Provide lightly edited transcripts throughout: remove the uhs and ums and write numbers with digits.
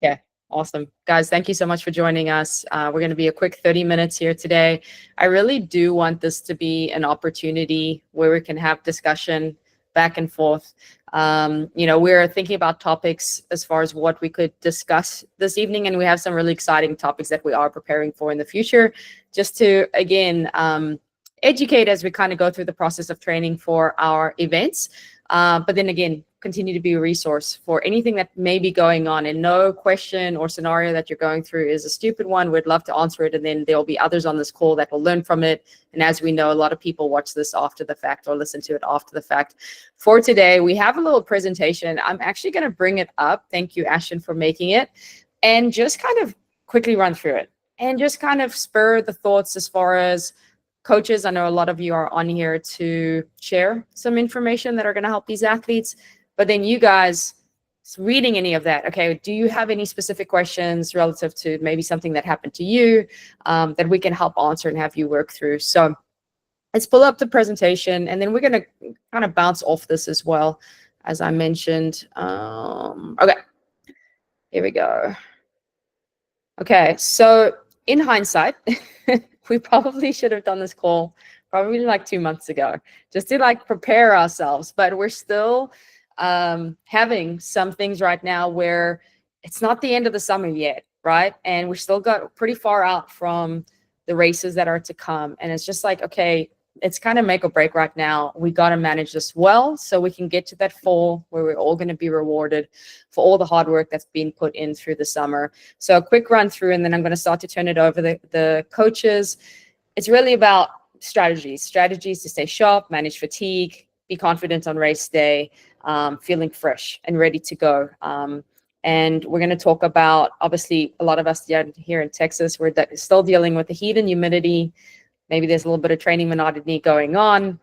Okay, awesome. Guys, thank you so much for joining us. We're going to be a quick 30 minutes here today. I really do want this to be an opportunity where we can have discussion back and forth. We're thinking about topics as far as what we could discuss this evening, and we have some really exciting topics that we are preparing for in the future, just to, again, educate as we kind of go through the process of training for our events. But then again, continue to be a resource for anything that may be going on, and no question or scenario that you're going through is a stupid one. We'd love to answer it, and then there'll be others on this call that will learn from it. And as we know, a lot of people watch this after the fact or listen to it after the fact. For today, we have a little presentation. I'm actually going to bring it up. Thank you, Ashton, for making it, and just kind of quickly run through it and just kind of spur the thoughts as far as coaches. I know a lot of you are on here to share some information that are going to help these athletes. But then you guys reading any of that, okay, do you have any specific questions relative to maybe something that happened to you that we can help answer and have you work through? So let's pull up the presentation, and then we're going to kind of bounce off this as well, as I mentioned. Okay, here we go. Okay, so in hindsight, we probably should have done this call probably like 2 months ago, just to like prepare ourselves, but we're still having some things right now where it's not the end of the summer yet, right? And we still got pretty far out from the races that are to come. And it's just like, okay, it's kind of make or break right now. We got to manage this well so we can get to that fall where we're all going to be rewarded for all the hard work that's been put in through the summer. So a quick run through, and then I'm going to start to turn it over the coaches. It's really about strategies to stay sharp, manage fatigue, be confident on race day, feeling fresh and ready to go. And we're going to talk about, obviously, a lot of us here in Texas, we're still dealing with the heat and humidity. Maybe there's a little bit of training monotony going on.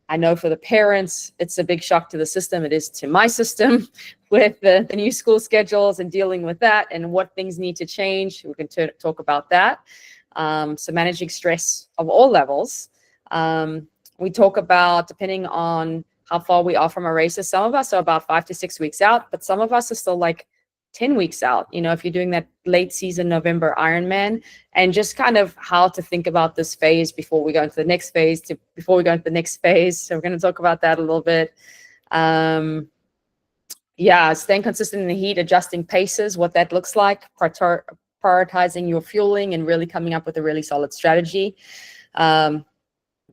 I know for the parents, it's a big shock to the system. It is to my system with the new school schedules and dealing with that and what things need to change. We can talk about that. So managing stress of all levels. We talk about, depending on how far we are from our races, some of us are about 5 to 6 weeks out, but some of us are still like 10 weeks out, if you're doing that late season November Ironman, and just kind of how to think about this phase before we go into the next phase, So we're going to talk about that a little bit. Staying consistent in the heat, adjusting paces, what that looks like, prioritizing your fueling, and really coming up with a really solid strategy.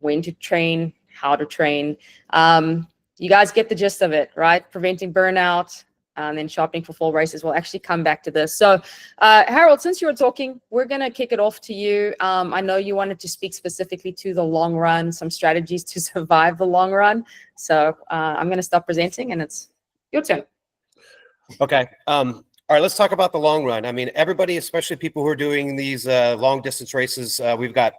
When to train, how to train. You guys get the gist of it, right? Preventing burnout, and then sharpening for fall races. We'll actually come back to this. So Harold, since you were talking, we're going to kick it off to you. I know you wanted to speak specifically to the long run, some strategies to survive the long run. So I'm going to stop presenting, and it's your turn. Okay. All right, let's talk about the long run. I mean, everybody, especially people who are doing these long distance races, we've got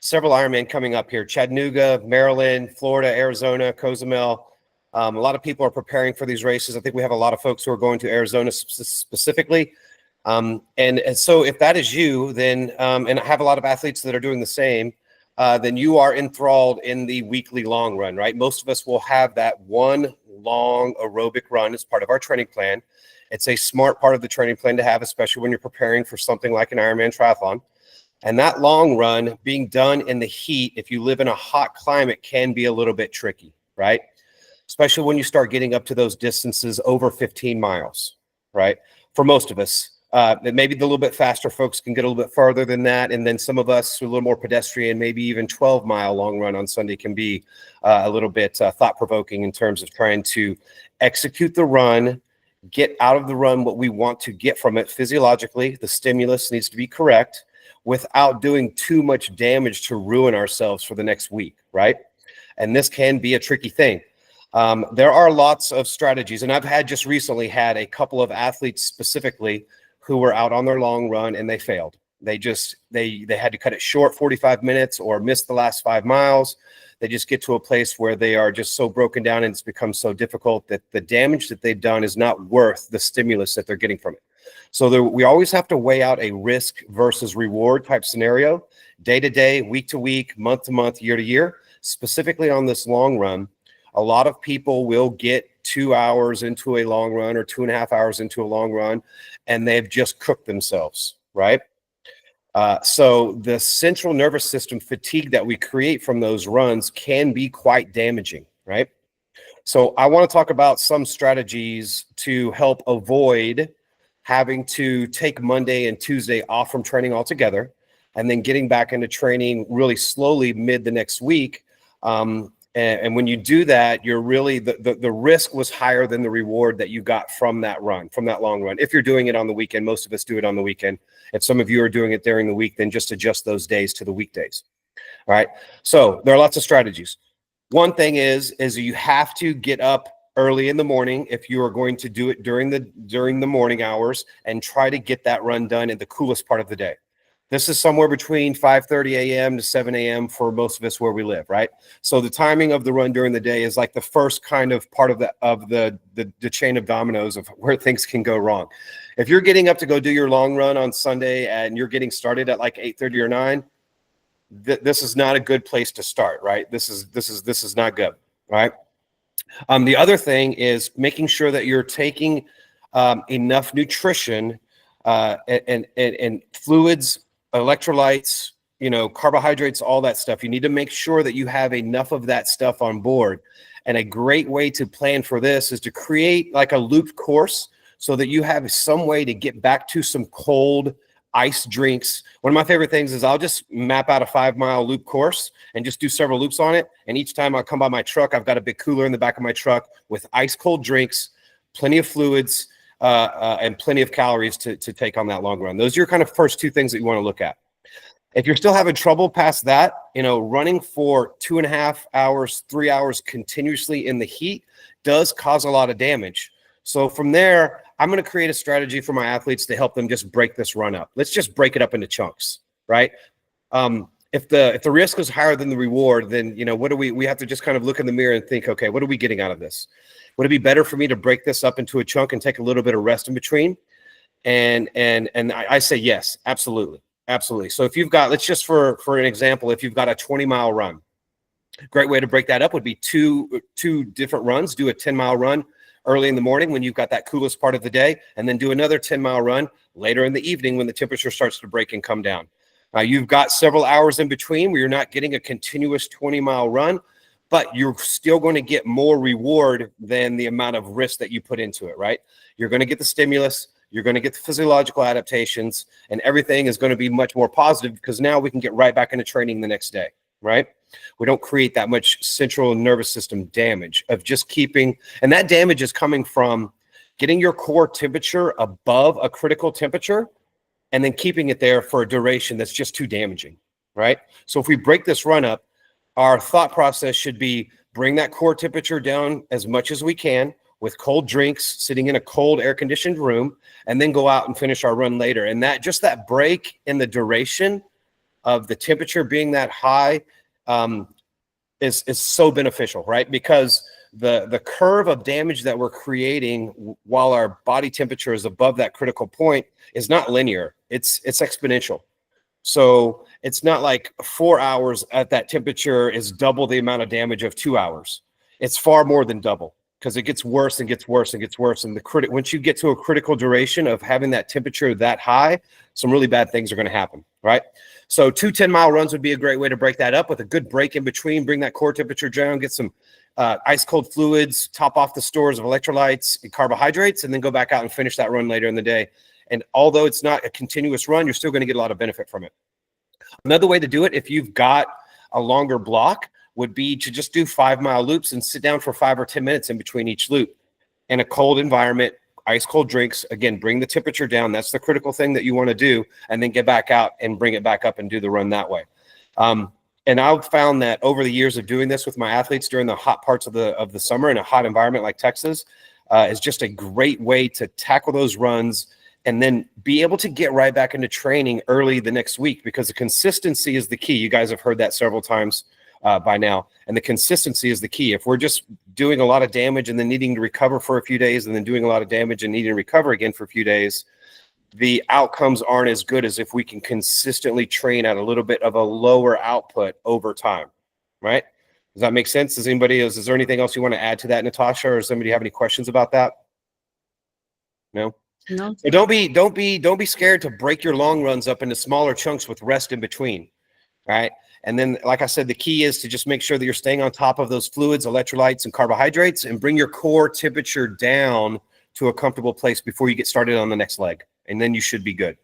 several Ironman coming up here: Chattanooga, Maryland, Florida, Arizona, Cozumel. A lot of people are preparing for these races. I think we have a lot of folks who are going to Arizona specifically. And so if that is you, then, and I have a lot of athletes that are doing the same, then you are enthralled in the weekly long run, right? Most of us will have that one long aerobic run as part of our training plan. It's a smart part of the training plan to have, especially when you're preparing for something like an Ironman triathlon. And that long run being done in the heat, if you live in a hot climate, can be a little bit tricky, right? Especially when you start getting up to those distances over 15 miles, right? For most of us, maybe the little bit faster folks can get a little bit farther than that. And then some of us who are a little more pedestrian, maybe even 12-mile long run on Sunday can be a little bit thought-provoking in terms of trying to execute the run, get out of the run what we want to get from it physiologically. The stimulus needs to be correct without doing too much damage to ruin ourselves for the next week, right? And this can be a tricky thing. There are lots of strategies, and I've just recently had a couple of athletes specifically who were out on their long run and they failed. They had to cut it short, 45 minutes, or miss the last 5 miles. They just get to a place where they are just so broken down and it's become so difficult that the damage that they've done is not worth the stimulus that they're getting from it. So we always have to weigh out a risk versus reward type scenario, day to day, week to week, month to month, year to year. Specifically on this long run, a lot of people will get 2 hours into a long run or 2.5 hours into a long run, and they've just cooked themselves, right? So the central nervous system fatigue that we create from those runs can be quite damaging, right? So I want to talk about some strategies to help avoid having to take Monday and Tuesday off from training altogether, and then getting back into training really slowly mid the next week. And when you do that, you're really, the risk was higher than the reward that you got from that run, from that long run. If you're doing it on the weekend, most of us do it on the weekend. If some of you are doing it during the week, then just adjust those days to the weekdays. All right. So there are lots of strategies. One thing is you have to get up early in the morning if you are going to do it during the morning hours, and try to get that run done in the coolest part of the day. This is somewhere between 5:30 a.m. to 7 a.m. for most of us where we live, right? So the timing of the run during the day is like the first kind of part of the chain of dominoes of where things can go wrong. If you're getting up to go do your long run on Sunday and you're getting started at like 8:30 or 9, this is not a good place to start, right? This is not good, right? The other thing is making sure that you're taking enough nutrition and fluids, electrolytes, carbohydrates, all that stuff. You need to make sure that you have enough of that stuff on board. And a great way to plan for this is to create like a looped course so that you have some way to get back to some cold ice drinks. One of my favorite things is I'll just map out a 5-mile loop course and just do several loops on it. And each time I come by my truck, I've got a big cooler in the back of my truck with ice cold drinks, plenty of fluids, and plenty of calories to take on that long run. Those are your kind of first two things that you want to look at. If you're still having trouble past that, running for 2.5 hours, 3 hours continuously in the heat does cause a lot of damage. So from there, I'm going to create a strategy for my athletes to help them just break this run up. Let's just break it up into chunks, right? If the risk is higher than the reward, then what do we have to just kind of look in the mirror and think, okay, what are we getting out of this? Would it be better for me to break this up into a chunk and take a little bit of rest in between? And I say yes, absolutely, absolutely. So if you've got, let's just for an example, if you've got a 20-mile run, great way to break that up would be two different runs. Do a 10-mile run early in the morning when you've got that coolest part of the day, and then do another 10-mile run later in the evening when the temperature starts to break and come down. You've got several hours in between where you're not getting a continuous 20-mile run, but you're still going to get more reward than the amount of risk that you put into it, right? You're going to get the stimulus, you're going to get the physiological adaptations, and everything is going to be much more positive because now we can get right back into training the next day, right? We don't create that much central nervous system damage of just keeping, and that damage is coming from getting your core temperature above a critical temperature and then keeping it there for a duration that's just too damaging, right? So if we break this run up, our thought process should be bring that core temperature down as much as we can with cold drinks, sitting in a cold air-conditioned room, and then go out and finish our run later. And that break in the duration of the temperature being that high is so beneficial, right? Because the curve of damage that we're creating while our body temperature is above that critical point is not linear. It's exponential. So it's not like 4 hours at that temperature is double the amount of damage of 2 hours. It's far more than double because it gets worse and gets worse and gets worse. And once you get to a critical duration of having that temperature that high, some really bad things are going to happen, right? So 2 10-mile runs would be a great way to break that up with a good break in between, bring that core temperature down, get some ice cold fluids, top off the stores of electrolytes and carbohydrates, and then go back out and finish that run later in the day. And although it's not a continuous run, you're still going to get a lot of benefit from it. Another way to do it, if you've got a longer block, would be to just do 5-mile loops and sit down for 5 or 10 minutes in between each loop in a cold environment, ice cold drinks. Again, bring the temperature down. That's the critical thing that you want to do, and then get back out and bring it back up and do the run that way. And I've found that over the years of doing this with my athletes during the hot parts of the summer in a hot environment like Texas, is just a great way to tackle those runs and then be able to get right back into training early the next week, because the consistency is the key. You guys have heard that several times by now. And the consistency is the key. If we're just doing a lot of damage and then needing to recover for a few days and then doing a lot of damage and needing to recover again for a few days, the outcomes aren't as good as if we can consistently train at a little bit of a lower output over time, right? Does that make sense? Is there anything else you want to add to that, Natasha, or does somebody have any questions about that? No. No. So don't be scared to break your long runs up into smaller chunks with rest in between. Right. And then, like I said, the key is to just make sure that you're staying on top of those fluids, electrolytes, and carbohydrates, and bring your core temperature down to a comfortable place before you get started on the next leg. And then you should be good.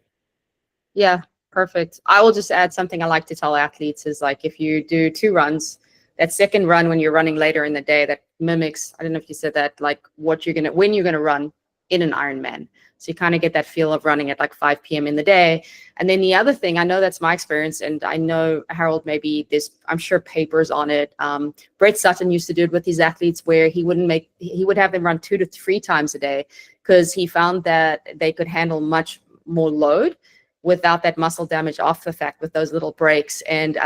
Yeah, perfect. I will just add something I like to tell athletes is like, if you do 2 runs, that second run when you're running later in the day, that mimics, I don't know if you said that, like when you're going to run in an Ironman. So you kind of get that feel of running at like 5 p.m. in the day. And then the other thing, I know that's my experience, and I know, Harold, maybe I'm sure papers on it. Brett Sutton used to do it with his athletes where he would have them run 2 to 3 times a day because he found that they could handle much more load without that muscle damage off the fact with those little breaks. And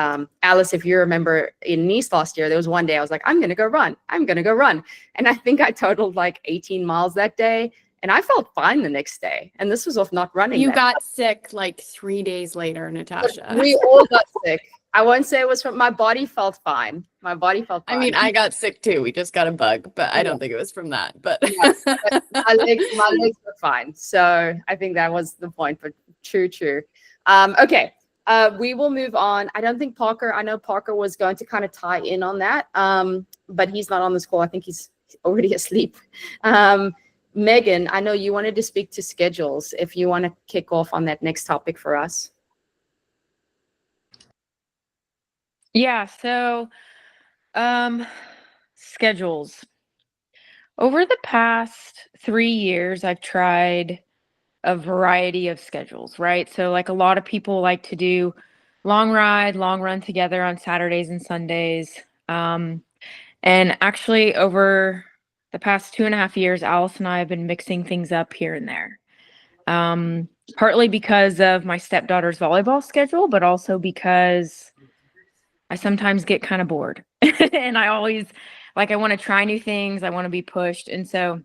Alice, if you remember in Nice last year, there was one day I was like, I'm going to go run. And I think I totaled like 18 miles that day. And I felt fine the next day. And this was off not running. You got sick like 3 days later, Natasha. We all got sick. I won't say it was from my body felt fine. I mean, I got sick too. We just got a bug, but I don't think it was from that. But my legs were fine. So I think that was the point. But true. Okay. We will move on. I don't think I know Parker was going to kind of tie in on that. But he's not on this call. I think he's already asleep. Megan, I know you wanted to speak to schedules. If you want to kick off on that next topic for us. Yeah, so schedules. Over the past 3 years, I've tried a variety of schedules, right? So like a lot of people like to do long run together on Saturdays and Sundays. And actually over the past 2.5 years, Alice and I have been mixing things up here and there. Partly because of my stepdaughter's volleyball schedule, but also because I sometimes get kind of bored and I always I want to try new things. I want to be pushed. And so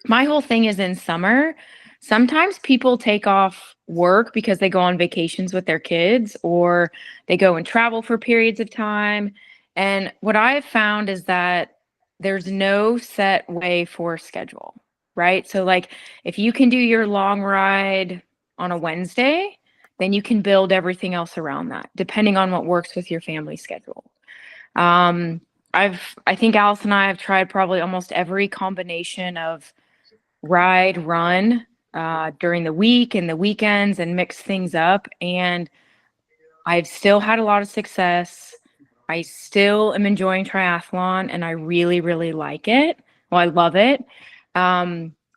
my whole thing is in summer, sometimes people take off work because they go on vacations with their kids or they go and travel for periods of time. And what I've found is that there's no set way for a schedule, right? So like if you can do your long ride on a Wednesday, then you can build everything else around that, depending on what works with your family schedule. I think Alice and I have tried probably almost every combination of ride, run during the week and the weekends and mix things up. And I've still had a lot of success. I still am enjoying triathlon and I really, really like it. Well, I love it.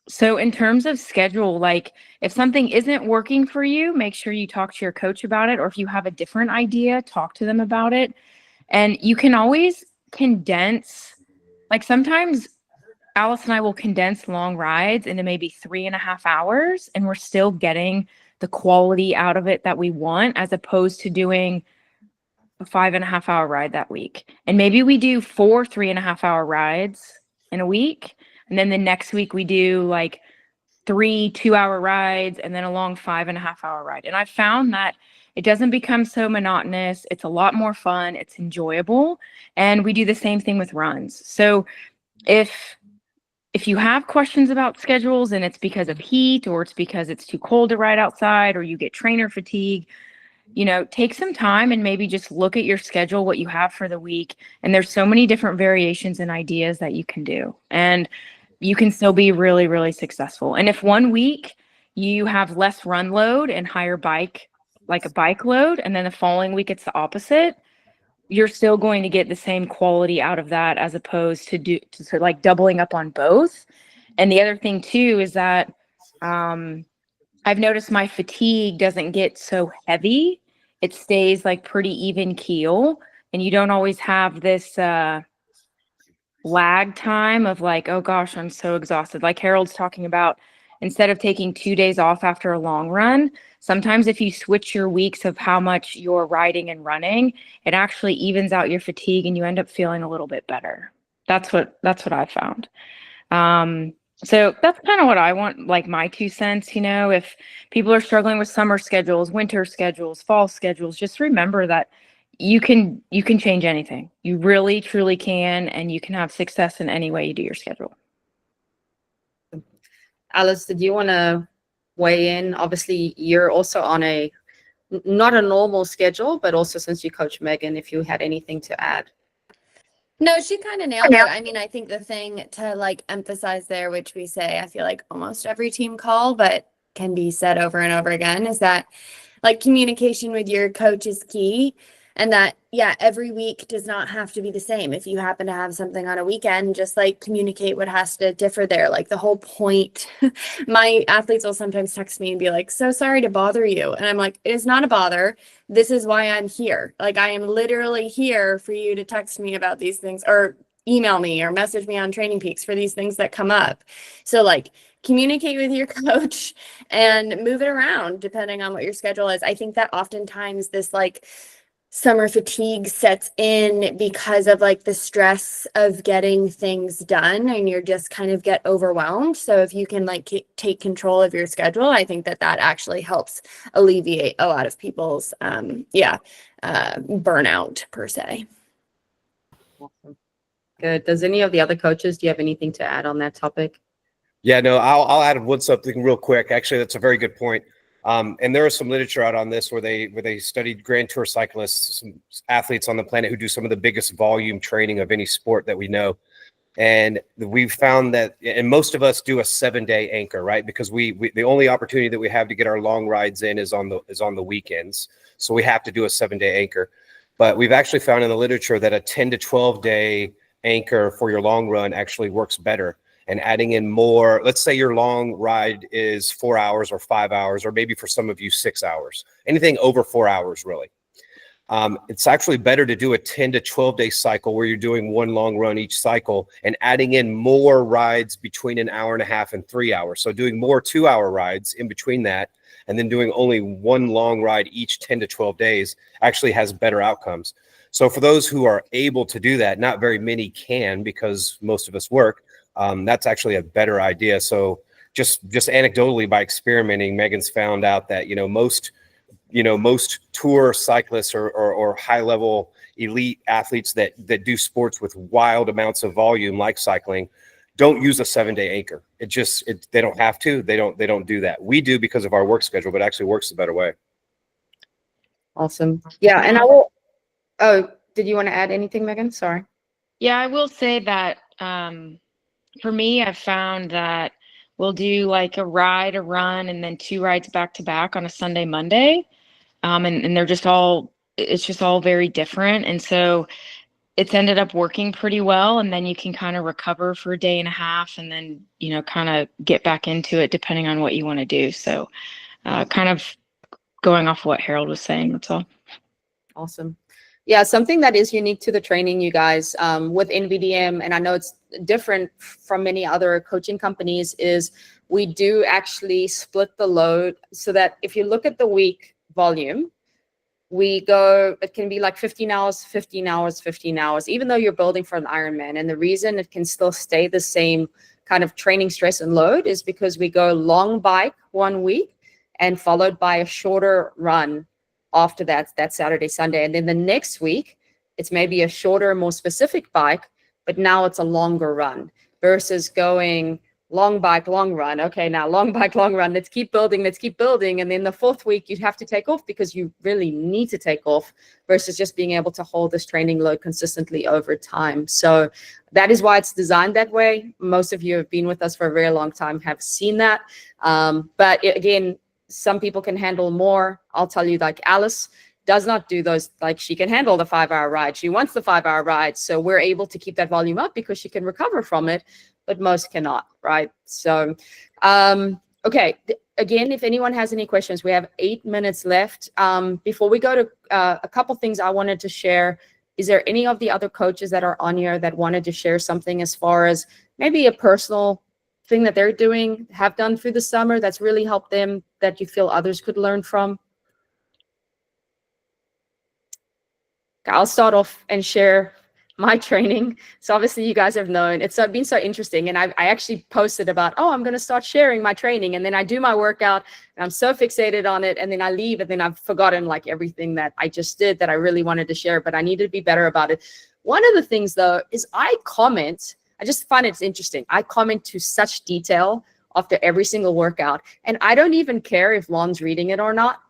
So in terms of schedule, like if something isn't working for you, make sure you talk to your coach about it. Or if you have a different idea, talk to them about it. And you can always condense, like sometimes Alice and I will condense long rides into maybe 3.5 hours and we're still getting the quality out of it that we want, as opposed to doing a 5.5 hour ride that week. And maybe we do 4 3.5 hour rides in a week. And then the next week we do like 3 2-hour rides and then a long 5.5 hour ride. And I've found that it doesn't become so monotonous. It's a lot more fun. It's enjoyable. And we do the same thing with runs. So if you have questions about schedules and it's because of heat or it's because it's too cold to ride outside or you get trainer fatigue, take some time and maybe just look at your schedule, what you have for the week. And there's so many different variations and ideas that you can do. And you can still be really, really successful. And if one week you have less run load and higher bike load, and then the following week it's the opposite, you're still going to get the same quality out of that as opposed to like doubling up on both. And the other thing too is that I've noticed my fatigue doesn't get so heavy. It stays like pretty even keel. And you don't always have this lag time of like, oh gosh, I'm so exhausted. Like Harold's talking about, instead of taking 2 days off after a long run, sometimes if you switch your weeks of how much you're riding and running, it actually evens out your fatigue and you end up feeling a little bit better. That's what I found. So that's kind of what I want, like my 2 cents, if people are struggling with summer schedules, winter schedules, fall schedules, just remember that you can change anything. You really truly can, and you can have success in any way you do your schedule. Alice, did you want to weigh in? Obviously, you're also on not a normal schedule, but also since you coach Megan, if you had anything to add. No, she kind of nailed it. I mean, I think the thing to like emphasize there, which we say, I feel like almost every team call, but can be said over and over again, is that like communication with your coach is key. And that, yeah, every week does not have to be the same. If you happen to have something on a weekend, just like communicate what has to differ there. Like the whole point, my athletes will sometimes text me and be like, so sorry to bother you. And I'm like, it is not a bother. This is why I'm here. Like I am literally here for you to text me about these things or email me or message me on Training Peaks for these things that come up. So like communicate with your coach and move it around depending on what your schedule is. I think that oftentimes this like summer fatigue sets in because of like the stress of getting things done and you're just kind of get overwhelmed. So if you can like take control of your schedule, I think that actually helps alleviate a lot of people's burnout per se. Awesome. Good. Does any of the other coaches, do you have anything to add on that topic? Yeah, no, I'll add something real quick. Actually, that's a very good point. And there is some literature out on this where they studied Grand Tour cyclists, some athletes on the planet who do some of the biggest volume training of any sport that we know. And we've found that, and most of us do a 7-day anchor, right? Because we the only opportunity that we have to get our long rides in is on the weekends. So we have to do a 7-day anchor. But we've actually found in the literature that a 10 to 12-day anchor for your long run actually works better. And adding in more, let's say your long ride is 4 hours or 5 hours, or maybe for some of you 6 hours, anything over 4 hours, really. It's actually better to do a 10 to 12-day cycle where you're doing one long run each cycle and adding in more rides between an hour and a half and 3 hours. So doing more 2-hour rides in between that, and then doing only one long ride each 10 to 12 days actually has better outcomes. So for those who are able to do that, not very many can because most of us work. That's actually a better idea. So just anecdotally by experimenting, Megan's found out that, most tour cyclists or high level elite athletes that do sports with wild amounts of volume like cycling don't use a 7-day anchor. They don't have to, they don't do that. We do because of our work schedule, but it actually works the better way. Awesome. Yeah. And I will, oh, did you want to add anything, Megan? Sorry. Yeah, I will say that for me, I've found that we'll do like a ride, a run, and then 2 rides back to back on a Sunday, Monday. And they're it's just all very different. And so it's ended up working pretty well. And then you can kind of recover for a day and a half and then, kind of get back into it depending on what you want to do. So kind of going off what Harold was saying, that's all. Awesome. Yeah, something that is unique to the training, you guys, with NVDM, and I know it's different from many other coaching companies, is we do actually split the load so that if you look at the week volume, it can be like 15 hours, 15 hours, 15 hours, even though you're building for an Ironman. And the reason it can still stay the same kind of training stress and load is because we go long bike 1 week and followed by a shorter run after that Saturday, Sunday. And then the next week, it's maybe a shorter, more specific bike, but now it's a longer run versus going long bike, long run. Okay, now long bike, long run. Let's keep building. And then the 4th week, you'd have to take off because you really need to take off versus just being able to hold this training load consistently over time. So that is why it's designed that way. Most of you have been with us for a very long time, have seen that. But again, some people can handle more. I'll tell you, like Alice does not do those, like she can handle the 5-hour ride. She wants the 5-hour ride. So we're able to keep that volume up because she can recover from it, but most cannot, right? So, okay. Again, if anyone has any questions, we have 8 minutes left. Before we go to a couple things I wanted to share, is there any of the other coaches that are on here that wanted to share something as far as maybe a personal thing that they're doing, have done through the summer that's really helped them that you feel others could learn from? I'll start off and share my training. So obviously you guys have known, it's been so interesting. And I actually posted about, oh, I'm going to start sharing my training. And then I do my workout and I'm so fixated on it. And then I leave and then I've forgotten like everything that I just did that I really wanted to share, but I need to be better about it. One of the things though, is I just find it's interesting. I comment to such detail after every single workout. And I don't even care if Lon's reading it or not.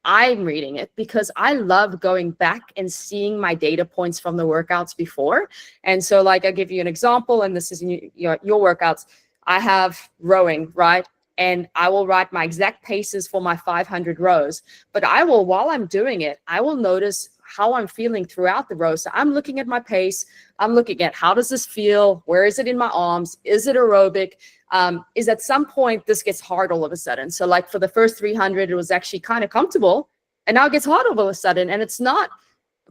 I'm reading it because I love going back and seeing my data points from the workouts before. And so like, I'll give you an example, and this is your workouts. I have rowing, right? And I will write my exact paces for my 500 rows, but while I'm doing it, I will notice how I'm feeling throughout the row. So I'm looking at my pace. I'm looking at how does this feel? Where is it in my arms? Is it aerobic? Is at some point this gets hard all of a sudden. So like for the first 300, it was actually kind of comfortable, and now it gets hard all of a sudden, and it's not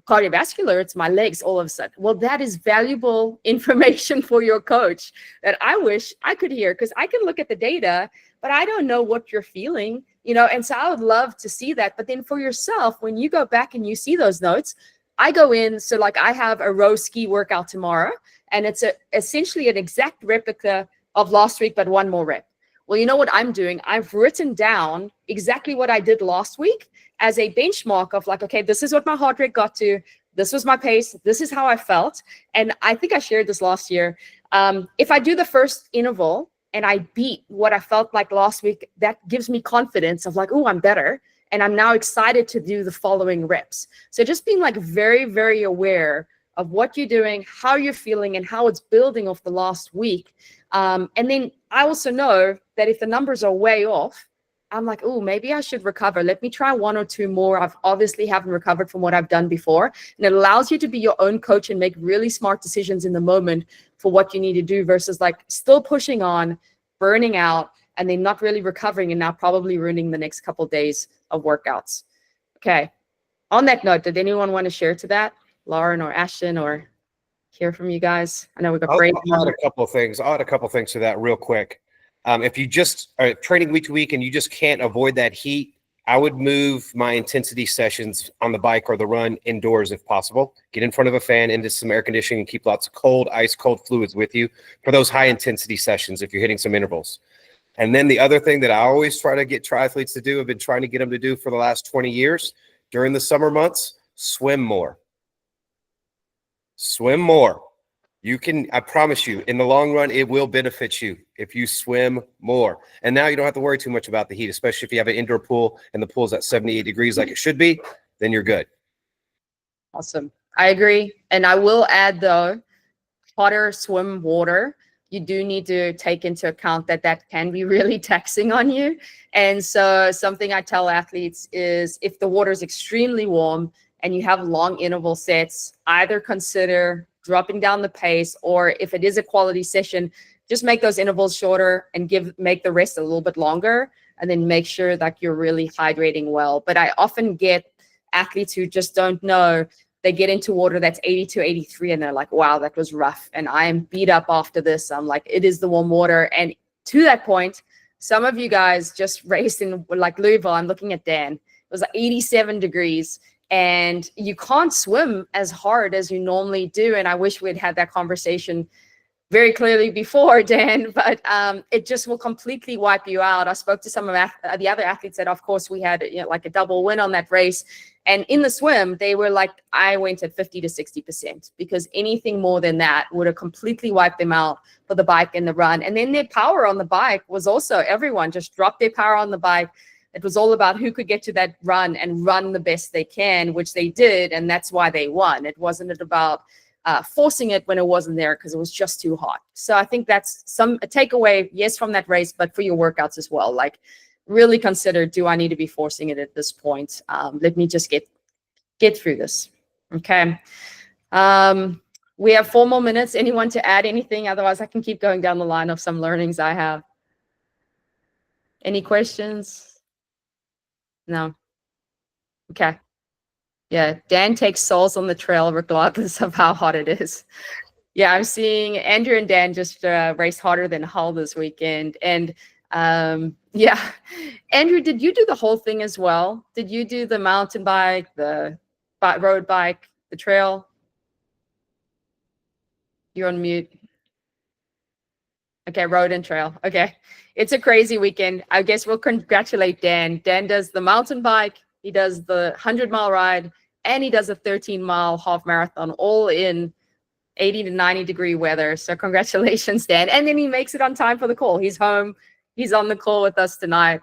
cardiovascular, it's my legs all of a sudden. Well, that is valuable information for your coach that I wish I could hear, because I can look at the data, but I don't know what you're feeling, and so I would love to see that. But then for yourself, when you go back and you see those notes, I go in, so like I have a row ski workout tomorrow, and it's essentially an exact replica of last week, but one more rep. Well, you know what I'm doing? I've written down exactly what I did last week as a benchmark of like, okay, this is what my heart rate got to. This was my pace. This is how I felt. And I think I shared this last year. If I do the first interval and I beat what I felt like last week, that gives me confidence of like, oh, I'm better. And I'm now excited to do the following reps. So just being like very, very aware of what you're doing, how you're feeling, and how it's building off the last week. And then I also know that if the numbers are way off, I'm like, oh, maybe I should recover. Let me try one or two more. I've obviously haven't recovered from what I've done before. And it allows you to be your own coach and make really smart decisions in the moment for what you need to do versus like still pushing on, burning out, and then not really recovering, and now probably ruining the next couple of days of workouts. Okay. On that note, did anyone want to share to that? Lauren or Ashton, or hear from you guys? I know we've got great. I'll add a couple of things. I'll add a couple of things to that real quick. If you just are training week to week and you just can't avoid that heat, I would move my intensity sessions on the bike or the run indoors if possible. Get in front of a fan, into some air conditioning, and keep lots of cold, ice cold fluids with you for those high intensity sessions if you're hitting some intervals. And then the other thing that I always try to get triathletes to do, I've been trying to get them to do for the last 20 years during the summer months, swim more. Swim more. You can, I promise you, in the long run, it will benefit you if you swim more. And now you don't have to worry too much about the heat, especially if you have an indoor pool and the pool's at 78 degrees like it should be, then you're good. Awesome. I agree. And I will add though, hotter swim water, you do need to take into account that that can be really taxing on you. And so something I tell athletes is if the water is extremely warm and you have long interval sets, either consider dropping down the pace, or if it is a quality session, just make those intervals shorter and make the rest a little bit longer, and then make sure that you're really hydrating well. But I often get athletes who just don't know. They get into water that's 82, 83, and they're like, wow, that was rough. And I am beat up after this. I'm like, it is the warm water. And to that point, some of you guys just raced in like Louisville. I'm looking at Dan. It was like 87 degrees. And you can't swim as hard as you normally do. And I wish we'd had that conversation very clearly before, Dan, but it just will completely wipe you out. I spoke to some of the other athletes that, of course, we had like a double win on that race. And in the swim, they were like, I went at 50 to 60%, because anything more than that would have completely wiped them out for the bike and the run. And then their power on the bike was also, everyone just dropped their power on the bike. It was all about who could get to that run and run the best they can, which they did. And that's why they won. It wasn't about forcing it when it wasn't there because it was just too hot. So I think that's a takeaway, yes, from that race, but for your workouts as well. Like really consider, do I need to be forcing it at this point? Let me just get through this. Okay. We have 4 more minutes. Anyone to add anything? Otherwise I can keep going down the line of some learnings I have. Any questions? No. Okay. Yeah, Dan takes souls on the trail regardless of how hot it is. Yeah, I'm seeing Andrew and Dan just race harder than Hull this weekend. And yeah, Andrew, did you do the whole thing as well? Did you do the mountain bike, the road bike, the trail? You're on mute. Okay, road and trail. Okay. It's a crazy weekend. I guess we'll congratulate Dan. Dan does the mountain bike, he does the 100-mile ride, and he does a 13-mile half marathon, all in 80 to 90 degree weather. So congratulations, Dan. And then he makes it on time for the call. He's home. He's on the call with us tonight.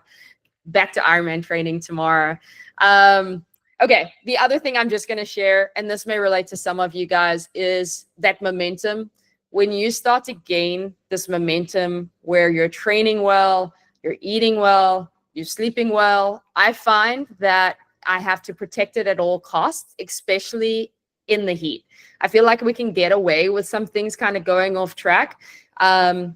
Back to Ironman training tomorrow. Okay, the other thing I'm just going to share, and this may relate to some of you guys, is that momentum. When you start to gain this momentum where you're training well, you're eating well, you're sleeping well, I find that I have to protect it at all costs, especially in the heat. I feel like we can get away with some things kind of going off track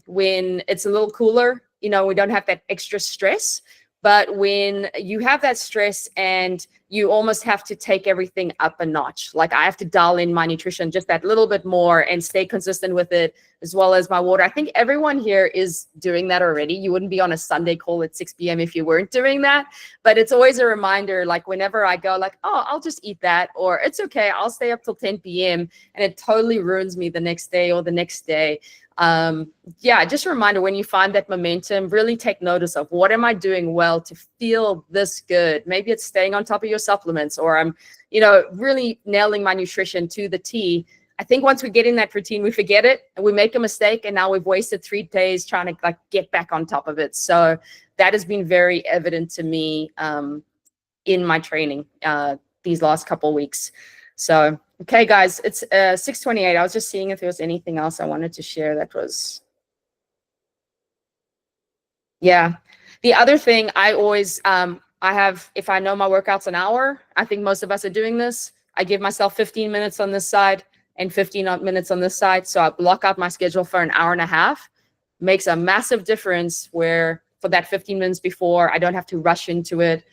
when it's a little cooler. You know, we don't have that extra stress. But when you have that stress and you almost have to take everything up a notch, like I have to dial in my nutrition just that little bit more and stay consistent with it, as well as my water. I think everyone here is doing that already. You wouldn't be on a Sunday call at 6 p.m. if you weren't doing that. But it's always a reminder, like whenever I go like, oh, I'll just eat that, or it's okay, I'll stay up till 10 p.m. and it totally ruins me the next day or the next day. Yeah, just a reminder, when you find that momentum, really take notice of what am I doing well to feel this good. Maybe it's staying on top of your supplements, or I'm, you know, really nailing my nutrition to the T. I think once we get in that routine, we forget it and we make a mistake, and now we've wasted 3 days trying to like get back on top of it. So that has been very evident to me in my training these last couple of weeks. So, okay, guys, it's 6:28. I was just seeing if there was anything else I wanted to share that was, yeah. The other thing I always, I have, if I know my workout's an hour, I think most of us are doing this. I give myself 15 minutes on this side and 15 minutes on this side. So I block out my schedule for an hour and a half. Makes a massive difference where for that 15 minutes before, I don't have to rush into it.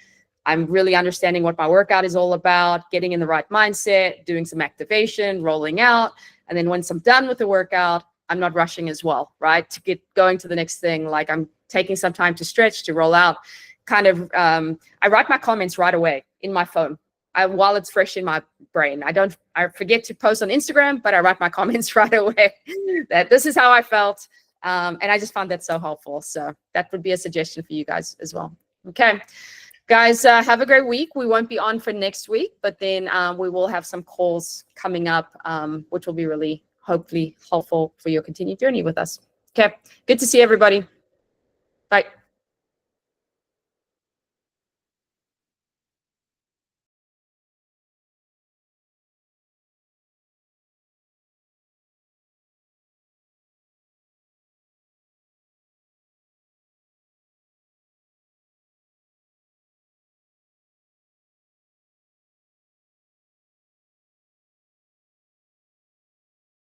I'm really understanding what my workout is all about, getting in the right mindset, doing some activation, rolling out. And then once I'm done with the workout, I'm not rushing as well, right? To get going to the next thing. Like I'm taking some time to stretch, to roll out. Kind of, I write my comments right away in my phone while it's fresh in my brain. I forget to post on Instagram, but I write my comments right away that this is how I felt. And I just found that so helpful. So that would be a suggestion for you guys as well. Okay. Guys, have a great week. We won't be on for next week, but then we will have some calls coming up, which will be really, hopefully, helpful for your continued journey with us. Okay, good to see everybody. Bye.